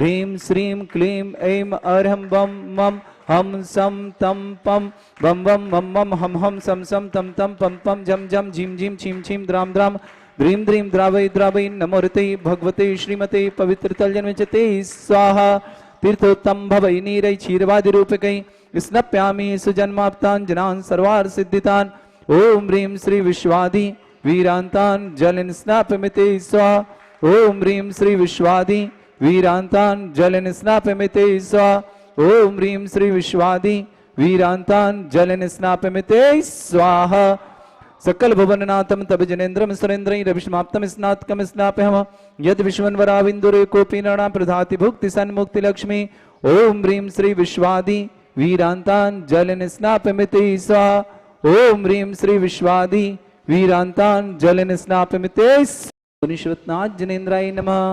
ह्रीं श्रीं क्लीं ऐं अर्हं बम मम हम सम तम पम बम बम मम मम हम हम सम सम तम तम पम पम जम जम झीम झीम छीम छीम द्राम द्राम द्रीं द्रीं द्रावै द्रावै नमोरते भगवते श्रीमते पवित्रतलजन्मचते स्वाहा तीर्थोत्तम भवै नीरै क्षीरवादिरूपकै स्नप्यामि सुजन्माप्ताञ्जनान् सर्वार्थ सिद्धितान् ओम ह्रीं श्री विश्वादि वीरान्तान् जलेन स्नापमिते स्वाहा ओम ह्रीं श्री विश्वादि वीरान्तान् जलेन स्नापमिते स्वाहा ओम ह्रीं श्री विश्वादि वीरान्तान् जलेन स्नापमिते स्वाहा सकल भुवननाथं तब जनेन्द्रं सुरेन्द्रैरभिष्माप्तं स्नातकं स्नापयामः यद विश्वन्वराविन्दुरे कोपि नृणां प्रधाति भुक्ति सन्मुक्ति लक्ष्मी ओम ह्रीं श्री विश्वादि वीरान्तान् जलेन स्नापमिते स्वाहा ओम ह्रीं श्री विश्वादि वीरान्तान् जलेन स्नापमिते मुनीश्वरनाथ जनेन्द्राय नमः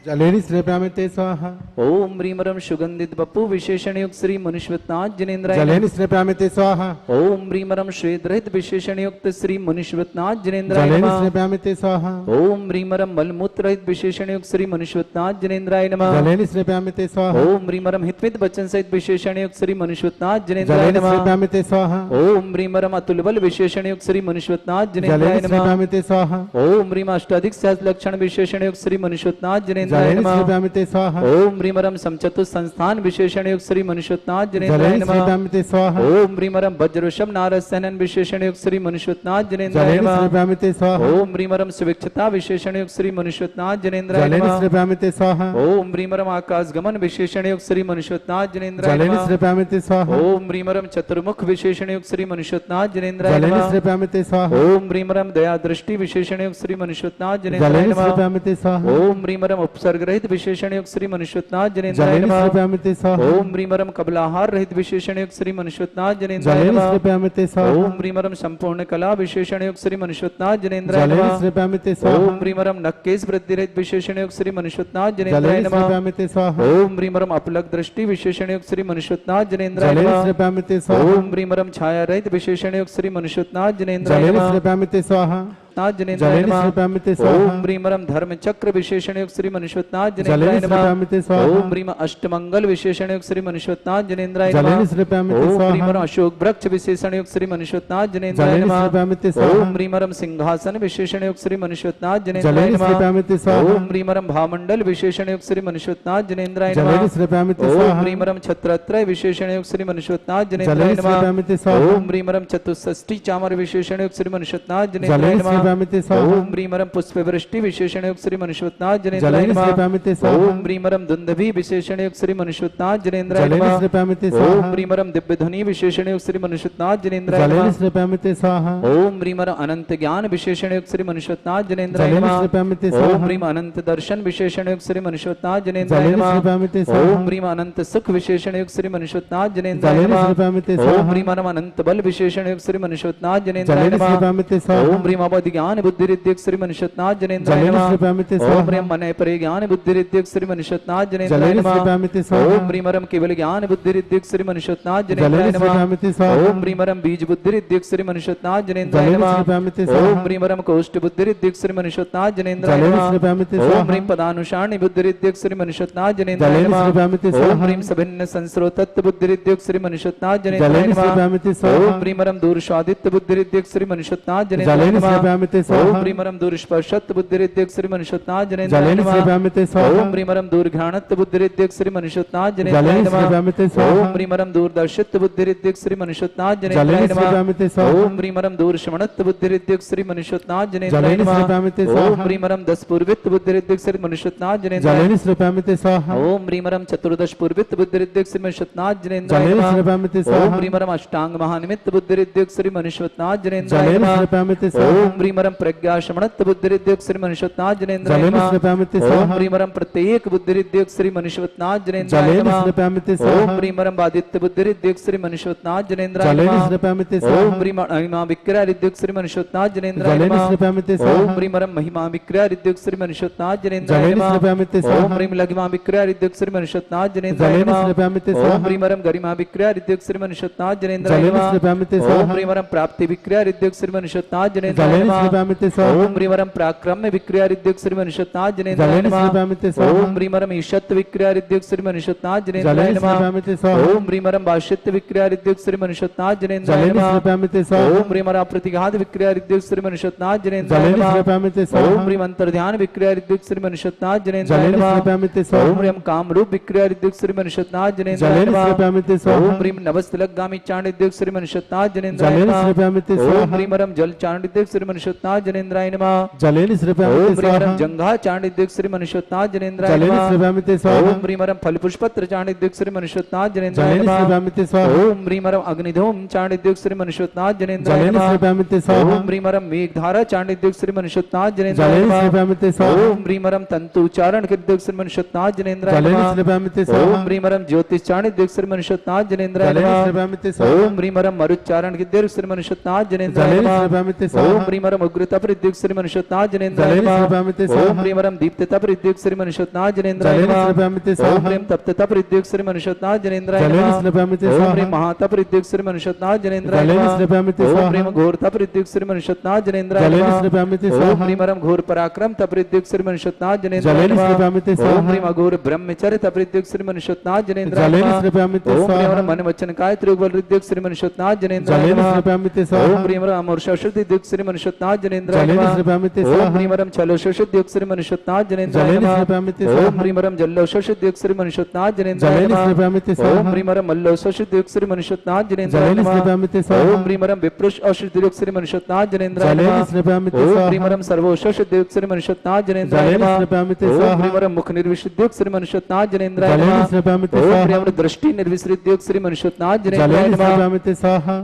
जलेन स्नापयामि स्वाहा ओम ह्रीं सुगंधित बपु विशेषण युक्त श्री मुनीश्वरनाथ जनेन्द्राय जलेन स्नापयामि स्वाहा ओम ह्रीं श्वेत रहित विशेषण युक्त श्री मुनीश्वरनाथ जनेन्द्राय जलेन नमः स्नापयामि स्वाहा ओम ह्रीं मलमूत्र रहित विशेषण युक्त श्री मुनीश्वरनाथ जनेन्द्राय नमः जलेन स्नापयामि स्वाहा ओम ह्रीं हितमित वचन सहित विशेषण युक्त श्री मुनीश्वरनाथ जनेन्द्राय जलेन नमः स्नापयामि स्वाहा ओम ह्रीं अतुल बल विशेषण युक्त श्री मुनीश्वरनाथ जनेन्द्राय जलेन नमः स्नापयामि स्वाहा ओम ह्रीं अष्टाधिक सहस्र लक्षण विशेषण युक्त श्री मुनीश्वरनाथ जनेन्द्राय जलेन नमः स्नापयामि स्वाहा ओम ह्रीं समचतुर संस्थान विशेषण युक्त श्री मुनीश्वरनाथ जनेन्द्राय जलेन नमः स्नापयामि स्वाहा ओम ह्रीं वज्रवृषभ नारद सैनन विशेषण युक्त श्री मुनीश्वरनाथ जनेन्द्राय जलेन नमः स्नापयामि स्वाहा ओम ह्रीं सुविक्षता विशेषण युक्त श्री मुनीश्वरनाथ जनेन्द्राय जलेन नमः स्नापयामि स्वाहा ओम ह्रीं आकाश गमन विशेषण युक्त श्री मुनीश्वरनाथ जनेन्द्राय जलेन नमः स्नापयामि स्वाहा ओम ह्रीं चतुर्मुख विशेषण युक्त श्री मुनीश्वरनाथ जनेन्द्राय जलेन नमः स्नापयामि स्वाहा ओम ह्रीं दया दृष्टि विशेषण युक्त श्री मुनीश्वरनाथ जनेन्द्राय जलेन नमः स्नापयामि स्वाहा ओम ह्रीं उपसर्ग रहित विशेषण युक्त श्री मुनीश्वरनाथ जनेन्द्राय जलेन नमः स्नापयामि स्वाहा ओम ह्रीं कबलाहार रहित विशेषण युक्त श्री मुनीश्वरनाथ जनेन्द्राय जलेन नमः स्नापयामि स्वाहा ओम ह्रीं संपूर्ण कला विशेषण युक्त श्री मुनीश्वरनाथ जनेन्द्राय जलेन नमः स्नापयामि स्वाहा ओम ह्रीं नक्केश वृद्धि रहित विशेषण युक्त श्री मुनीश्वरनाथ जनेन्द्राय जलेन नमः स्नापयामि स्वाहा ओम ह्रीं अपलक दृष्टि विशेषण युक्त श्री मुनीश्वरनाथ जनेन्द्राय जलेन नमः स्नापयामि स्वाहा ओम ह्रीं छाया रहित विशेषण युक्त श्री मुनीश्वरनाथ जनेन्द्राय जलेन नमः स्नापयामि स्वाहा जनेन्द्राय जलेन नमः स्नापयामि ओम स्वाहा ह्रीं धर्म चक्र विशेषण युक्त श्री मुनीश्वरनाथ जलेन जनेन्द्राय नमः स्नापयामि स्वाहा ओम ह्रीं अष्टमंगल विशेषण युक्त श्री मुनीश्वरनाथ जनेन्द्राय जलेन नमः स्नापयामि ओम स्वाहा ह्रीं अशोक वृक्ष विशेषण युक्त श्री मुनीश्वरनाथ जनेन्द्राय जलेन नमः स्नापयामि स्वाहा ओम ह्रीं सिंहासन विशेषण युक्त श्री मुनीश्वरनाथ जनेन्द्राय जलेन नमः स्नापयामि स्वाहा ओम ह्रीं भामंडल विशेषण युक्त श्री मुनीश्वरनाथ जनेन्द्राय नमः जलेन स्नापयामि ओम स्वाहा ह्रीं छत्रत्रय विशेषण युक्त श्री मुनीश्वरनाथ जनेन्द्राय जलेन नमः स्नापयामि स्वाहा ओम ह्रीं चतुष्षष्टि चामर विशेषण युक्त श्री मुनीश्वरनाथ जनेन्द्राय जलेन नमः स्नापयामि स्वाहा ओम ह्रीं पुष्पवृष्टि विशेषण युक्त श्री मुनीश्वरनाथ जनेन्द्राय जलेन नमः स्नापयामि स्वाहा ओम ह्रीं दुंदुभि विशेषण युक्त श्री मुनीश्वरनाथ जनेन्द्राय जलेन नमः स्नापयामि ओम स्वाहा ह्रीं दिव्य ध्वनि विशेषण युक्त श्री मुनीश्वरनाथ जनेन्द्राय जलेन नमः स्नापयामि स्वाहा ओम ह्रीं अनंत ज्ञान विशेषण युक्त श्री मुनीश्वरनाथ जनेन्द्राय जलेन नमः स्नापयामि ओम स्वाहा ह्रीं अनंत दर्शन विशेषण युक्त श्री मुनीश्वरनाथ जनेन्द्राय जलेन नमः स्नापयामि स्वाहा ओम ह्रीं अनंत सुख विशेषण युक्त श्री मुनीश्वरनाथ जनेन्द्राय जलेन नमः स्नापयामि ओम स्वाहा ह्रीं अनंत बल विशेषण युक्त श्री मुनीश्वरनाथ जनेन्द्राय जलेन नमः स्नापयामि स्वाहा ओम ह्रीं अवधि ज्ञान बुद्धि रिद्धिक श्री मुनीश्वरनाथ जनेन्द्राय जलेन नमः स्नापयामि ओम स्वाहा ह्रीं मन परे ज्ञान बुद्धि रिद्धिक श्री मुनीश्वरनाथ जनेन्द्राय जलेन नमः स्नापयामि स्वाहा ओम ह्रीं केवल ज्ञान बुद्धि रिद्धिक श्री मुनीश्वरनाथ जलेन जनेन्द्राय नमः स्नापयामि स्वाहा ओम ह्रीं बीज बुद्धि रिद्धिक श्री मुनीश्वरनाथ जनेन्द्राय जलेन नमः स्नापयामि ओम स्वाहा ह्रीं कोष्ठ बुद्धि रिद्धिक श्री मुनीश्वरनाथ जनेन्द्राय जलेन नमः स्नापयामि ओम स्वाहा ह्रीं पदानुसारणी बुद्धि रिद्धिक श्री मुनीश्वरनाथ जनेन्द्राय जलेन नमः स्नापयामि ओम स्वाहा ह्रीं सभिन्न संस्रोतत्व बुद्धि रिद्धिक श्री मुनीश्वरनाथ जनेन्द्राय जलेन नमः स्नापयामि ओम स्वाहा ह्रीं दूरस्वादित्य बुद्धि रिद्धिक श्री मुनीश्वरनाथ जनेन्द्राय जलेन नमः स्नापयामि ओम स्वाहा ह्रीं दूरस्पर्शत्व बुद्धि रिद्धिक श्री मुनीश्वरनाथ जनेन्द्राय जलेन नमः स्नापयामि स्वाहा ओम ह्रीं दूरघ्राणत्व बुद्धि रिद्धिक श्री मुनीश्वरनाथ जनेन्द्राय जलेन नमः स्नापयामि स्वाहा ओम ह्रीं दूरदर्शित्व बुद्धि रिद्धिक श्री मुनीश्वरनाथ जनेन्द्राय जलेन नमः स्नापयामि स्वाहा ओम ह्रीं दूरश्रवणत्व बुद्धि रिद्धिक श्री मुनीश्वरनाथ जनेन्द्राय जलेन नमः स्नापयामि ओम स्वाहा ह्रीं दस पूर्वित बुद्धि रिद्धिक श्री मुनीश्वरनाथ जनेन्द्राय जलेन स्नापयामि स्वाहा ओम ह्रीं चतुर्दश पूर्वित बुद्धि रिद्धिक श्री मुनीश्वरनाथ जनेन्द्राय जलेन नमः स्नापयामि ओम स्वाहा ह्रीं अष्टांग महानिमित्त बुद्धि रिद्धिक श्री मुनीश्वरनाथ जनेन्द्राय जलेन नमः स्नापयामि स्वाहा ओम ह्रीं प्रज्ञा शमणत्व बुद्धि रिद्धिक श्री मुनीश्वरनाथ जनेन्द्राय जलेन नमः स्नापयामि ओम स्वाहा ह्रीं प्रत्येक बुद्धि रिद्धिक श्री मुनीश्वरनाथ जनेन्द्राय जलेन नमः स्नापयामि ओम स्वाहा ह्रीं बादित्य बुद्धि रिद्धिक श्री मुनीश्वरनाथ जनेन्द्राय जलेन नमः स्नापयामि ओम स्वाहा ह्रीं महिमा विक्रिया रिद्धिक श्री मुनीश्वरनाथ जनेन्द्राय जलेन नमः स्नापयामि ओम स्वाहा ह्रीं महिमा विक्रिया रिद्धिक श्री मुनीश्वरनाथ जनेन्द्राय जलेन नमः स्नापयामि ओम स्वाहा ह्रीं लघिमा विक्रिया रिद्धिक श्री मुनीश्वरनाथ जनेन्द्राय जलेन नमः स्नापयामि ओम स्वाहा ह्रीं गरिमा विक्रिया रिद्धिक श्री मुनीश्वरनाथ जनेन्द्राय जलेन नमः स्नापयामि ओम स्वाहा ह्रीं प्राप्ति विक्रिया रिद्धिक श्री मुनीश्वरनाथ जनेन्द्राय जलेन नमः श्रीपामिते स्वाहा ओम ह्रीमरम प्राक्रम्य विक्रिया ऋद्युक् श्रीमनुष्यत्नाथ जनेन्द्राय जलेन नमः श्रीपामिते स्वाहा ओम ह्रीमरम ईशत् विक्रिया ऋद्युक् श्रीमनुष्यत्नाथ जनेन्द्राय जलेन नमः श्रीपामिते स्वाहा ओम ह्रीमरम भाष्यत्य विक्रिया ऋद्युक् श्रीमनुष्यत्नाथ जनेन्द्राय जलेन नमः श्रीपामिते स्वाहा ओम ह्रीमरम प्रतिघात विक्रिया ऋद्युक् श्रीमनुष्यत्नाथ जनेन्द्राय जलेन नमः श्रीपामिते स्वाहा ओम ह्रीम अंतर्ध्यान विक्रिया ऋद्युक् श्रीमनुष्यत्नाथ जनेन्द्राय जलेन नमः श्रीपामिते ओम स्वाहा ह्रीम कामरूप विक्रिया ऋद्युक् श्रीमनुष्यत्नाथ जनेन्द्राय जलेन नमः श्रीपामिते ओम स्वाहा ह्रीम नवस्तलगामी चांडिद्युक् श्रीमनुष्यत्नाथ जनेन्द्राय जलेन नमः श्रीपामिते ओम स्वाहा ह्रीमरम जल चांडिद्युक् श्रीमनुष्यत्नाथ जनेन्द्राय नमः जलेन श्रीपामिते ओम स्वाहा ह्रीमरम जंघा चांडिद्युक् श्रीमनुष्यत्नाथ जनेन्द्राय जलेन नमः श्रीपामिते स्वाहा ओम ह्रीमरम फलपुष्पत्र चांडिद्युक् श्रीमनुष्यत्नाथ जनेन्द्राय जलेन नमः श्रीपामिते स्वाहा ओम ह्रीमरम अग्निधूम चांडिद्युक् श्रीमनुष्यत्नाथ जनेन्द्राय जलेन नमः श्रीपामिते स्वाहा ओम ह्रीमरम मेघधारा चांडिद्युक् श्रीमनुष्यत्नाथ जनेन्द्राय जलेन नमः श्रीपामिते स्वाहा ओम ह्रीमरम तंतु चारण कृद्युक् श्रीमनुष्यत्नाथ जनेन्द्राय जलेन नमः श्रीपामिते ओम स्वाहा ह्रीमरम ज्योतिष चांडिद्युक् श्रीमनुष्यत्नाथ जनेन्द्राय जलेन नमः श्रीपामिते स्वाहा ओम ह्रीमरम मरुच्चारण कृद्युक् श्रीमनुष्यत्नाथ जनेन्द्राय जलेन नमः श्रीपामिते ओम स्वाहा ह्रीमरम उग्रता प्रद्युक् श्रीमनुष्यत्नाथ जनेन्द्राय जलेन नमः श्रीपामिते ओम स्वाहा ह्रीमरम दीप्तता प्रद्युक् श्रीमनुष्यत्नाथ जनेन्द्राय जलेन नमः श्रीपामिते ओम स्वाहा ह्रीम तप्तता प्रद्युक् श्रीमनुष्यत्नाथ जनेन्द्राय जलेन नमः श्रीपामिते ओम स्वाहा ह्रीम महाता प्रद्युक् श्रीमनुष्यत्नाथ जनेन्द्राय जलेन नमः श्रीपामिते ओम स्वाहा ह्रीम घोरता प्रद्युक् श्रीमनुष्यत्नाथ जनेन्द्राय जलेन नमः श्रीपामिते ओम स्वाहा ह्रीमरम घोर पराक्रम तप्रद्युक् श्रीमनुष्यत्नाथ जनेन्द्राय जलेन नमः श्रीपामिते ओम स्वाहा ह्रीम अघोर ब्रह्मचर्य तप्रद्युक् श्रीमनुष्यत्नाथ जनेन्द्राय जलेन नमः श्रीपामिते ओम स्वाहा ह्रीमरम मन वचन काय त्रिगुण ऋद्युक् श्रीमनुष्यत्नाथ जनेन्द्राय जलेन नमः श्रीपामिते ओम स्वाहा ह्रीमरम अमोर्षषुद्युक् श्रीमनुष्यत्नाथ जनेन्द्राय जलेन नमः श्रीपामिते ओम स्वाहा ह्रीमरम छलोषषुद्युक् श्रीमनुष्यत्नाथ जनेन्द्राय जलेन नमः श्रीपामिते ओम स्वाहा ह्रीमरम जल्लोषषुद्युक् श्रीमनुष्यत्नाथ जनेन्द्राय जलेन नमः श्रीपामिते ओम स्वाहा ह्रीमरम मल्लोषषुद्युक् श्रीमनुष्यत्नाथ जनेन्द्राय जलेन नमः श्रीपामिते ओम स्वाहा ह्रीमरम विप्रुष औषधुद्युक् श्रीमनुष्यत्नाथ जनेन्द्राय जलेन नमः श्रीपामिते ओम स्वाहा ह्रीमरम सर्वोषधुद्युक् श्रीमनुष्यत्नाथ जनेन्द्राय जलेन नमः श्रीपामिते ओम स्वाहा ह्रीमरम मुख निर्विशुद्युक् श्रीमनुष्यत्नाथ जनेन्द्राय जलेन नमः श्रीपामिते ओम स्वाहा ह्रीमरम दृष्टि निर्विसृद्युक् श्रीमनुष्यत्नाथ जनेन्द्राय जलेन नमः श्रीपामिते स्वाहा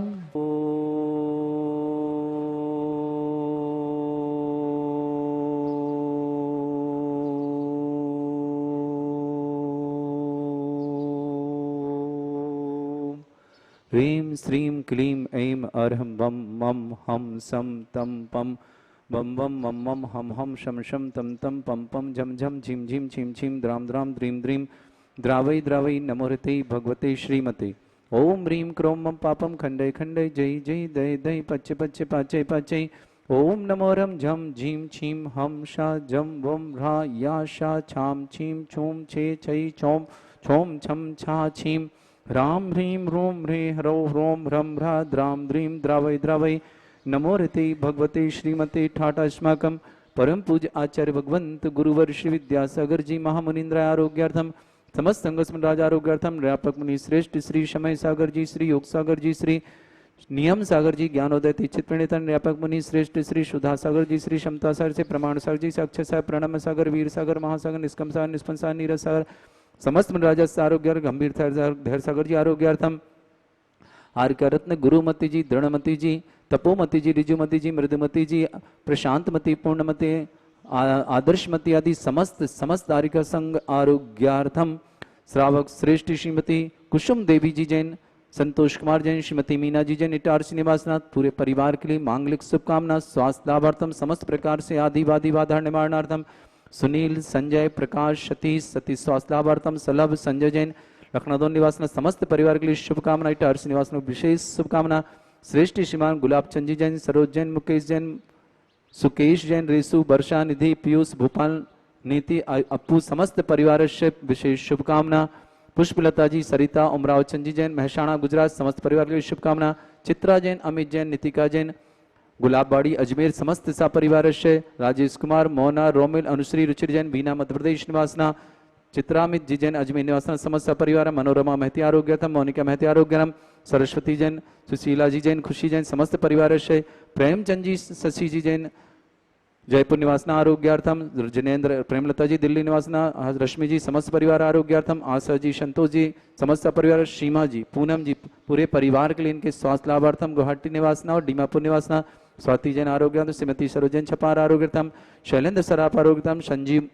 ह्रीं श्रीं क्लीं ऐं अर्हं बम मम हम सम तम पम बम बम मम मम हम शम शम तम तम पम पम झम झम झिम झिम छिम छिम द्राम द्राम द्रीं द्रीं द्रावै द्रावै नमोहते भगवते श्रीमते ओम ह्रीं क्रों मम पापम खंडय खंडय जय जय दय दय पच्य पच्य पाचय पाचय ओम नमो रम झम झीम छीम हम शा जम वम ह्रा या शा छाम छीम छूम छे छै छौम छौम छम छा छीम राम ह्रीं रूं ह्रे ह्रौ ह्रों ह्रं ह्रा द्रां द्रीं द्रावै द्रावै नमो रते भगवते श्रीमते ठाटास्माकं परम पूज्य आचार्य भगवंत गुरुवर श्री विद्यासागर जी महामुनीन्द्र आरोग्यार्थम समस्त संगस्म राज आरोग्यार्थम व्यापक मुनि श्रेष्ठ श्री शमय सागर जी श्री योग सागर जी श्री नियम सागर जी ज्ञानोदय चित प्रणेतन व्यापक मुनि श्रेष्ठ श्री सुधा सागर जी श्री क्षमता सागर से प्रमाण सागर जी से अक्षय सागर प्रणम सागर वीर सागर महासागर निष्कम सागर निष्पन सागर नीरज सागर समस्त राजा आरोग्य गंभीर धैर्य सागर जी आरोग्यार्थम आर्य रत्न गुरुमती जी दृढ़मती जी तपोमती जी ऋजुमती जी मृदुमती जी प्रशांतमती पूर्णमती आदर्शमती आदि समस्त आर्य संघ आरोग्यार्थम श्रावक श्रेष्ठ श्रीमती कुसुम देवी जी जैन संतोष कुमार जैन श्रीमती मीना जी जैन इटार श्रीनिवासनाथ पूरे परिवार के लिए मांगलिक शुभकामना स्वास्थ्य लाभार्थम समस्त प्रकार से आदिवादी बाधा निवारणार्थम सुनील संजय प्रकाश सतीश सतीश स्वास्थ्य लाभार्थम सलभ संजय जैन लखनऊ निवास समस्त परिवार के लिए शुभकामना इटार निवास विशेष शुभकामना श्रेष्ठ श्रीमान गुलाब चंद जी जैन सरोज जैन मुकेश जैन सुकेश जैन रेसु वर्षा निधि पीयूष भोपाल नीति अप्पू समस्त परिवार से विशेष शुभकामना पुष्पलता जी सरिता उमराव चंद जी जैन महसाणा गुजरात समस्त परिवार के लिए शुभकामना चित्रा जैन अमित जैन नितिका जैन गुलाबबाड़ी अजमेर समस्त सा परिवार से राजेश कुमार मोना रोमिल अनुश्री रुचिर जैन बीना मध्य प्रदेश निवासना चित्रामित जी जैन अजमेर निवासना समस्त परिवार मनोरमा महती आरोग्यतम मोनिका महती आरोग्यम सरस्वती जैन सुशीला जी जैन खुशी जैन समस्त परिवार से प्रेमचंद जी शशि जी जैन जयपुर निवासना आरोग्यार्थम जिनेन्द्र प्रेमलता जी दिल्ली निवासना रश्मि जी समस्त परिवार आरोग्यार्थम आशा जी संतोष जी समस्त परिवार सीमा जी पूनम जी पूरे परिवार के लिए इनके स्वास्थ्य लाभार्थम गुवाहाटी निवासना और डीमापुर निवासना स्वाति जैन आरोग्यार्थम श्रीमती सरोजन छपार आरोग्यर्थम शैलेंद्र सराफ आरोग्यर्थम संजीव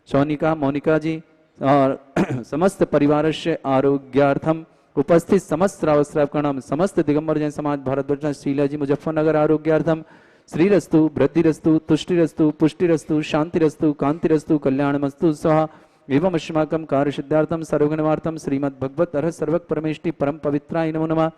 सोनिका मोनिका जी और समस्त परिवार से आरोग्यार्थम उपस्थित समस्त श्रावक का नाम समस्त दिगंबर जैन समाज भारतवर्ष शीला जी मुजफ्फरनगर आरोग्यार्थम श्रीरस्तु वृद्धिरस्तु तुष्टिरस्तु पुष्टिरस्तु शांतिरस्तु कांतिरस्तु कल्याणमस्तु स्वाहा एवं अस्माकं कार्य सिद्धार्थम सर्वगुणवार्थम श्रीमद् भगवत अर्ह सर्वक परमेष्टि परम पवित्राय नमो नमः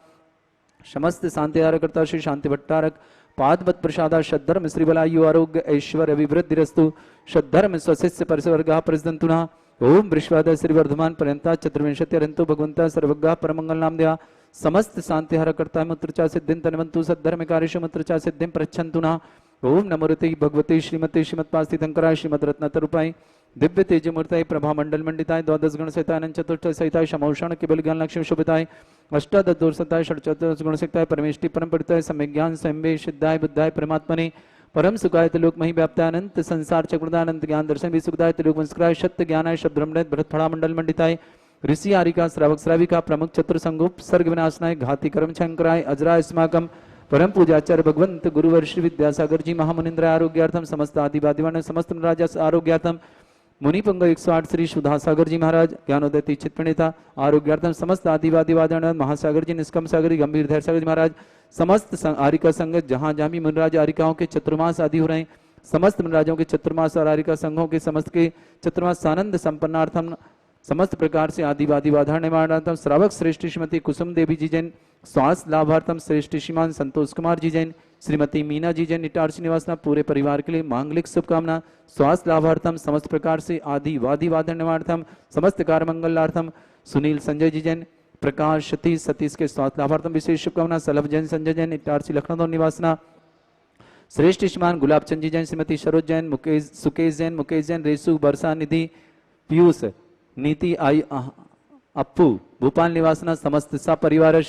समस्त शांति आरकर्ता श्री शांति भट्टारक पादवत प्रसादा षद्धर्म श्रीबलायु आरोग्य ऐश्वर्य अभिवृद्धिरस्तु षद्धर्म स्वशिष्य परिसवर्गः प्रसिद्धंतुना ओम वृषवाद श्रीवर्धमान पर्यंता चतुर्विंशत्यरंतो भगवंता सर्वज्ञ परमंगल नाम दया समस्त शांति हर करता मुत्रचा सिद्धिं तन्वन्तु सद्धर्म कार्येषु मुत्रचा सिद्धिं प्रच्छन्तु ना ओम नमोरते भगवते श्रीमते श्रीमत्पास्थितंकराय श्रीमद रत्नतरूपाय दिव्य तेजमूर्ताय प्रभा मंडल मंडिताय द्वादश गण सहिताय अनंत चतुर्थ सहिताय समौषण केवल ज्ञान लक्ष्मी शोभिताय अष्टादश दोषताय षट्चतुर्थ गुण सहिताय परमेष्टि परम परिताय सम्यज्ञान स्वयंवे सिद्धाय बुद्धाय परमात्मने परम सुखाय लोक मही व्याप्ताय अनंत संसार चक्रदानंत ज्ञान दर्शन भी सुखदाय लोक वंशकाय सत्य ज्ञानाय शब्द ब्रह्मणेत भरत फड़ा मंडल मंडिताय ऋषि आरिका श्रावक श्राविका प्रमुख चतुर संगोप सर्ग विनाशनाय घाति कर्म शंकराय अजराय अस्माकम परम पूजाचार्य भगवंत गुरुवर श्री विद्यासागर जी महामुनिंद्र आरोग्यार्थम समस्त आदिवादिवान समस्त राजा आरोग्यार्थम मुनिपुंग 108 श्री सुधासागर जी महाराज ज्ञानोदय तीक्षित प्रणेता आरोग्यार्थम समस्त आदिवादिवादन महासागर जी निष्कम सागर जी गंभीर धैर्य सागर जी महाराज समस्त आरिका संघ जहां जहां भी मुनराज आरिकाओं के चतुर्मास आदि हो रहे हैं समस्त मुनराजों के चतुर्मास और आरिका संघों के समस्त के चतुर्मास आनंद संपन्नार्थम समस्त प्रकार से आदिवादी बाधा निवारणार्थम श्रावक श्रेष्ठ श्रीमती कुसुम देवी जी जैन स्वास्थ्य लाभार्थम श्रेष्ठ श्रीमान संतोष कुमार जी जैन श्रीमती मीना जी जैन इटारसी निवासना पूरे परिवार के लिए मांगलिक शुभकामना स्वास्थ्य लाभार्थम समस्त प्रकार से आदिवादी बाधा निवारणार्थम समस्त कार्य मंगलार्थम सुनील संजय जी जैन प्रकाश सतीश सतीश के स्वास्थ्य लाभार्थम विशेष शुभकामना सलभ जैन संजय जैन इटारसी लखनऊ निवासना श्रेष्ठ श्रीमान गुलाब चंद जी जैन श्रीमती सरोज जैन मुकेश सुकेश जैन रेसु बरसा निधि पीयूष नीति आई अप्पू भोपाल निवासना समस्त सा परिवार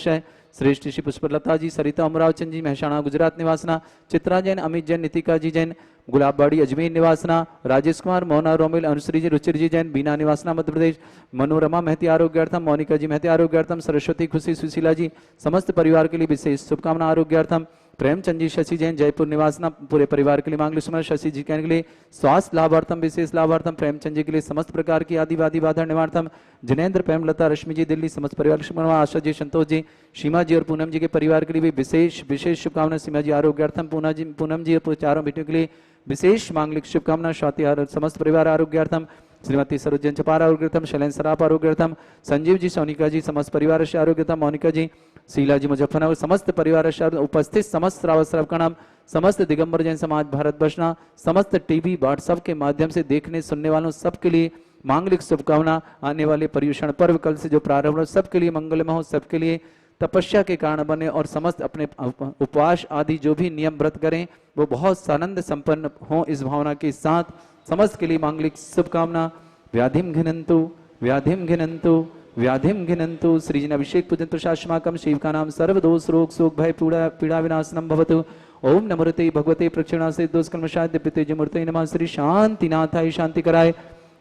श्रेष्ठ श्री पुष्पलता जी सरिता अमराव चंद जी महसाणा गुजरात निवासना चित्रा जैन अमित जैन नितिका जी जैन गुलाबबाड़ी अजमेर निवासना राजेश कुमार मोहना रोमिल अनुश्री जी रुचिर जी जैन बीना निवासना मध्य प्रदेश मनोरमा महती आरोग्यार्थम मोनिका जी महती आरोग्यार्थम सरस्वती खुशी सुशीला जी समस्त परिवार के लिए विशेष शुभकामना आरोग्यार्थम प्रेमचंद जी शशि जैन जयपुर निवासना पूरे परिवार के लिए मांगलिक सुमन शशि जी के लिए स्वास्थ्य लाभार्थम विशेष लाभार्थम प्रेमचंद जी के लिए समस्त प्रकार की आदिवादी बाधा निवार्थम जिनेन्द्र प्रेमलता रश्मि जी दिल्ली समस्त परिवार आशा जी संतोष जी सीमा जी और पूनम जी के परिवार के लिए भी विशेष शुभकामना सीमा जी आरोग्यार्थम पूनम जी और चारों बेटियों के लिए विशेष मांगलिक शुभकामना स्वाति समस्त परिवार आरोग्यार्थम श्रीमती सरोजन चपार आरोग्यर्थम शैलेन सराप आरोग्यर्थम संजीव जी सोनिका जी समस्त परिवार से आरोग्यर्थम मोनिका जी शीला जी मुजफ्फरनगर समस्त परिवार से उपस्थित समस्त श्रावक श्रावकाणाम समस्त दिगंबर जैन समाज भारत बसना समस्त टीवी व्हाट्सएप के माध्यम से देखने सुनने वालों सबके लिए मांगलिक शुभकामना आने वाले पर्युषण पर्व कल से जो प्रारंभ हो सबके लिए मंगलमय हो सबके लिए तपस्या के कारण बने और समस्त अपने उपवास आदि जो भी नियम व्रत करें वो बहुत आनंद संपन्न हो इस भावना के साथ समस्त के लिए मांगलिक शुभकामना व्याधिम घिनंतु व्याधिम घिनंतु व्याधिम घिनंतु श्रीजन अभिषेक पूजंतु शाश्माकम शिव का नाम सर्वदोष रोग शोक भय पीड़ा विनाशनम भवतु ओम नमोते भगवते प्रक्षिणासे दोष कर्मशाय दिव्यतेज मूर्ते नमः श्री शांतिनाथाय शांति कराय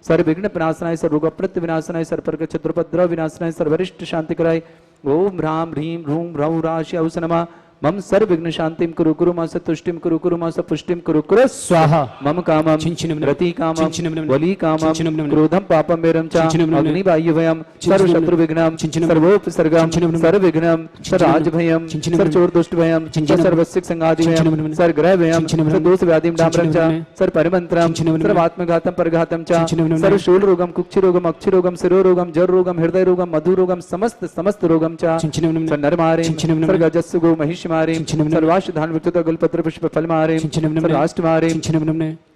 सर्वविघ्न विनाशनाय सर्वोपप्रत्य विनाशनाय सर्वपर्क चतुर्पद्रव विनाशनाय सर्वरिष्ट शांति कराय ओम ह्रां ह्रीं ह्रूं ह्रौं राशि औसनमा मम सर्वविघ्न शांतिम कुरु कुरु मास तुष्टिम कुरु मास पुष्टिम कुरु स्वाहा मम कामम रति कामम वली कामम क्रोधम पापम मेरम च अग्नि वायुभयम सर्व शत्रु विघ्नम सर्वोपसर्गम सर्वविघ्नम सर्वराज भयम सर्वचोर दुष्ट भयम सर्वसिक संगादि भयम सर्वग्रह भयम सर्वदोष व्याधिम डामरम च सर्वपरिमंत्रम सर्वात्मघातम परघातम च सर्वशूल रोगम कुक्षि रोगम अक्षि रोगम शिरो रोगम जर रोगम हृदय रोगम मधु रोगम समस्त रोगम च नरमारे सर्वगजस्सु गो महिष मारे सर्वाश धान विकृत गलपत्र पुष्प फल मारे सर्वाष्ट मारे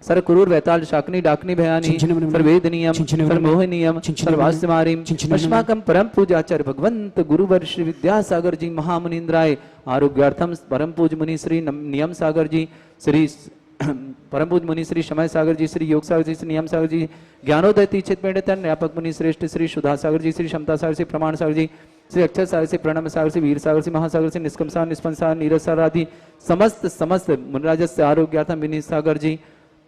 सर कुरूर वैताल शाकनी डाकनी भयानी सर्वेदनीयम सर्वमोहनीयम सर्वास्य मारे अस्माकं परम पूजाचार्य भगवंत गुरुवर श्री विद्यासागर जी महामुनीन्द्राय आरोग्यार्थम परम पूज मुनि श्री नियम सागर जी श्री परम पूज मुनि श्री समय सागर जी श्री योग सागर जी श्री नियम सागर जी ज्ञानोदय तीक्षित पंडितन व्यापक मुनि श्रेष्ठ श्री सुधा सागर जी श्री क्षमता सागर श्री प्रमाण सागर जी श्री अक्षर सागर से प्रणम सागर से वीर सागर से महासागर से निष्कम सागर निष्पन्न सागर नीरज सागर आदि समस्त मुनराजस्य आरोग्यार्थम विनीत सागर जी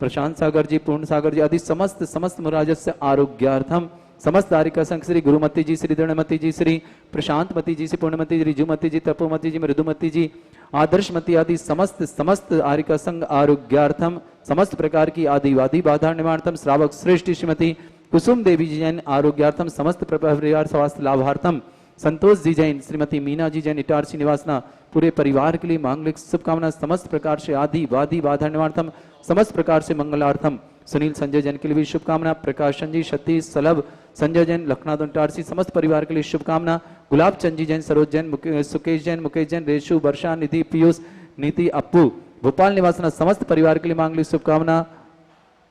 प्रशांत सागर जी पूर्ण सागर जी आदि समस्त मुनराजस्य आरोग्यार्थम समस्त आरिका संघ श्री गुरुमती जी श्री दृढ़मती जी श्री प्रशांतमती जी श्री पूर्णमती जी रिजुमती जी तपोमती जी मृदुमती जी आदर्शमती आदि समस्त आरिका संघ आरोग्यार्थम समस्त प्रकार की आदिवादी बाधा निवारणार्थम श्रावक श्रेष्ठ श्रीमती कुसुम देवी जी जैन आरोग्यार्थम समस्त परिवार स्वास्थ्य लाभार्थम संतोष जी जैन श्रीमती मीना जी जैन इटारसी निवासना पूरे परिवार के लिए मांगलिक शुभकामना समस्त प्रकार से आदिवादी बाधा निवारणार्थम समस्त प्रकार से मंगलार्थम सुनील संजय जैन के लिए भी शुभकामना प्रकाशन जी सतीश सलभ संजय जैन लखनऊ इटारसी समस्त परिवार के लिए शुभकामना गुलाब चंद जी जैन सरोज जैन सुकेश जैन मुकेश जैन रेशु वर्षा निधि पीयूष नीति अप्पू भोपाल निवासना समस्त परिवार के लिए मांगलिक शुभकामना।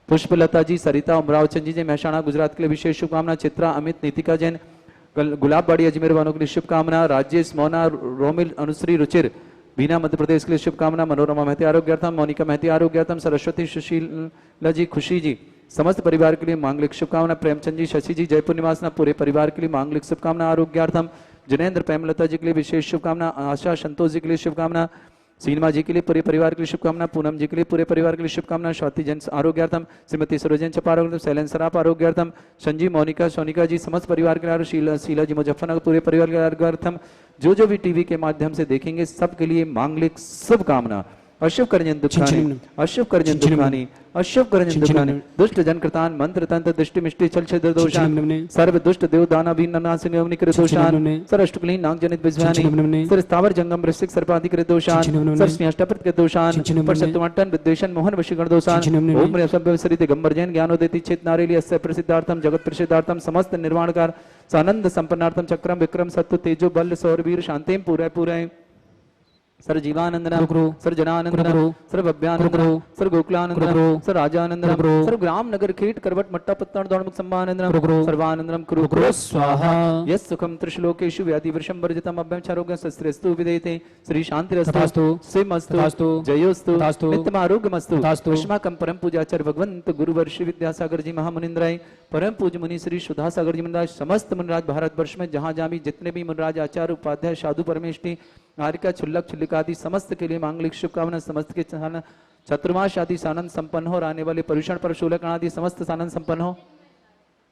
पुष्पलता जी, सरिता उमराव चंद जी, महसाणा गुजरात के लिए विशेष शुभकामना। चित्रा अमित नीतिका जैन गुलाबबाड़ी अजमेर वालों के लिए शुभकामना। राजेश मोना रोमिल अनुश्री रुचिर बीना मध्य प्रदेश के लिए शुभकामना। मनोरमा महती आरोग्यार्थम, मोनिका महती आरोग्यार्थम, सरस्वती सुशीला जी, खुशी जी समस्त परिवार के लिए मांगलिक शुभकामना। प्रेमचंद जी, शशि जी जयपुर निवासना पूरे परिवार के लिए मांगलिक शुभकामना आरोग्यार्थम। जिनेन्द्र प्रेमलता जी के लिए विशेष शुभकामना। आशा संतोष जी के लिए शुभकामना। सीनमा जी के लिए पूरे परिवार के लिए शुभकामना। पूनम जी के लिए पूरे परिवार के लिए शुभकामना। स्वाति जैन आरोग्यार्थम, श्रीमती सरोजन चपा आरोग्यार्थम, शैलेन सराफ आरोग्यार्थम, संजीव मोनिका सोनिका जी समस्त परिवार के लिए, शीला जी मुजफ्फरनगर पूरे परिवार के आरोग्यार्थम। जो भी टीवी के माध्यम से देखेंगे सबके लिए मांगलिक शुभकामना। अशुभ करजन दुखानी, अशुभ करजन दुखानी, अशुभ करजन दुखानी, दुष्ट जन कृतान मंत्र तंत्र दृष्टि मिष्टि चल छिद्र दोषान, सर्व दुष्ट देव दाना भी ननासिन निकृत दोषान, सर अष्टकुलीन नाग जनित विज्ञानी, सर स्थावर जंगम वृश्चिक सर्पादि कृत दोषान, सर स्नेष्टप्रत कृत दोषान, पर शत्रुमट्टन विद्वेषण मोहन वशीकरण दोषान, ओम रे सरि दिगंबर जैन ज्ञानोदेति चेत नारेली अस्य प्रसिद्धार्थम जगत प्रसिद्धार्थम समस्त निर्वाणकार सानंद संपन्नार्थम चक्रम विक्रम सत्व तेजो बल सौरवीर शांतिम पूरे पूरे सर जीवानंदनम, सर जनानंदनम, सर भव्यानंदनम, सर गोकुलानंदनम, सर राजानंदनम, सर ग्राम नगर कीट करवट मट्टा पत्तन दौड़मुख संभानंदनम, सर्वानंदनम कुरु कुरु स्वाहा। यस सुखम त्रिश्लोकेषु व्याधि वृषम वर्जितम अभ्यं चारोग्यं सस्त्रेस्तु विदेते श्री शांतिरस्तु सिमस्तु जयोस्तु नित्यमारोग्यमस्तु। अस्माकं परम पूज्याचार्य भगवंत गुरुवर श्री विद्यासागर जी महामुनिंद्राय, परम पूज्य मुनि श्री सुधासागर जी मुनिराज, समस्त मुनिराज भारत वर्ष में जहाँ जहाँ भी जितने भी मुनिराज आचार्य उपाध्याय साधु परमेष्टि आरिका छुल्लक छुल्लिक आदि समस्त के लिए मांगलिक शुभकामना। समस्त के चतुर्मास आदि सानंद संपन्न हो, आने वाले परुषण पर शूलक आदि समस्त सानंद संपन्न हो।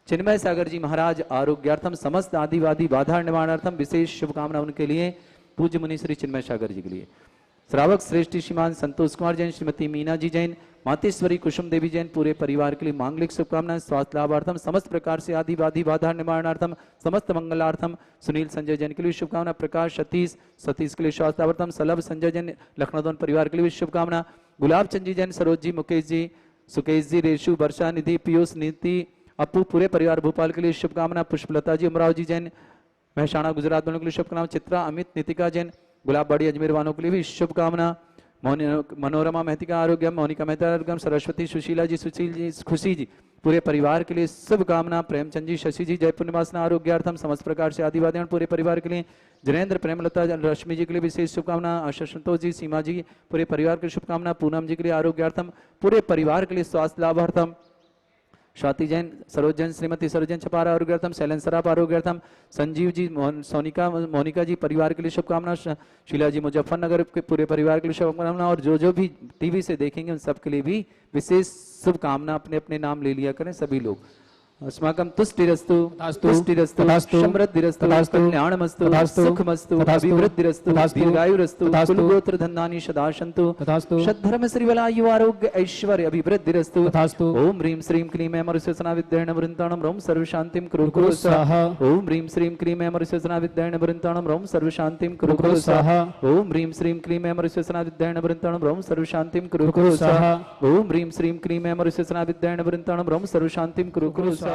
चिन्मय सागर जी महाराज आरोग्यार्थम समस्त आदिवादी बाधा निवारणार्थम विशेष शुभकामना उनके लिए। पूज्य मुनि श्री चिन्मय सागर जी के लिए। श्रावक श्रेष्ठ श्रीमान संतोष कुमार जैन, श्रीमती मीना जी जैन, मातेश्वरी कुसुम देवी जैन पूरे परिवार के लिए मांगलिक शुभकामनाएं। स्वास्थ्य लाभार्थम समस्त प्रकार से आदिवादी बाधा निवारणार्थम समस्त मंगलार्थम। सुनील संजय जैन के लिए शुभकामना। प्रकाश सतीश के लिए स्वास्थ्य लाभार्थम। सलभ संजय जैन लखनऊ परिवार के लिए शुभकामना। गुलाब चंद जी जैन, सरोज जी, मुकेश जी, सुकेश जी, रेशु, वर्षा निधि, पीयूष नीति, अपू पूरे परिवार भोपाल के लिए शुभकामना। पुष्पलता जी उमराव जी जैन महसाणा गुजरात वालों के लिए शुभकामना। चित्रा अमित नीतिका जैन गुलाबबाड़ी अजमेर वालों के लिए भी शुभकामना। मनोरमा महतिका आरोग्यम, मोनिका मेहता आरोग्यम, सरस्वती सुशीला जी, सुशील जी, खुशी जी पूरे परिवार के लिए शुभकामना। प्रेमचंद जी, शशि जी जयपुर निवासना आरोग्यार्थम समस्त प्रकार से आदिवादी पूरे परिवार के लिए। जिनेन्द्र प्रेमलता रश्मि जी के लिए विशेष शुभकामना। आशा संतोष जी, सीमा जी पूरे परिवार के लिए शुभकामना। पूनम जी के लिए आरोग्यार्थम पूरे परिवार के लिए स्वास्थ्य लाभार्थम। स्वाति जैन, सरोज जैन, श्रीमती सरोजन छपारा आरोग्यार्थम। शैलेन सराफ आरोग्यार्थम। संजीव जी, मोनिका जी परिवार के लिए शुभकामना। शीला जी मुजफ्फरनगर के पूरे परिवार के लिए शुभकामना। और जो भी टीवी से देखेंगे उन सब के लिए भी विशेष शुभकामना। अपने अपने नाम ले लिया करें सभी लोग। अस्माकं तुष्टिरस्तु तुष्टिरस्तु समृद्धिरस्तु कल्याणमस्तु सुखमस्तु अभिवृद्धिरस्तु दीर्घायुरस्तु कुलगोत्र धन्यानि सदा सन्तु सद्धर्म श्रीवलायु आरोग्य ऐश्वर्य अभिवृद्धिरस्तु। ओम ह्रीं श्रीं क्लीं ऐं मरुषसना विद्येण वृन्ताणं रोम सर्वशान्तिं कुरु कुरु स्वाहा। ओम ह्रीं श्रीं क्लीं ऐं मरुषसना विद्येण वृन्ताणं रोम सर्वशान्तिं कुरु कुरु स्वाहा। ओम ह्रीं श्रीं क्लीं ऐं मरुषसना विद्येण वृन्ताणं रोम सर्वशान्तिं कुरु कुरु स्वाहा। ओम ह्रीं श्रीं क्लीं ऐं मरुषसना विद्येण वृन्ताणं रोम सर्वशान्तिं कुरु कुरु स्वाहा।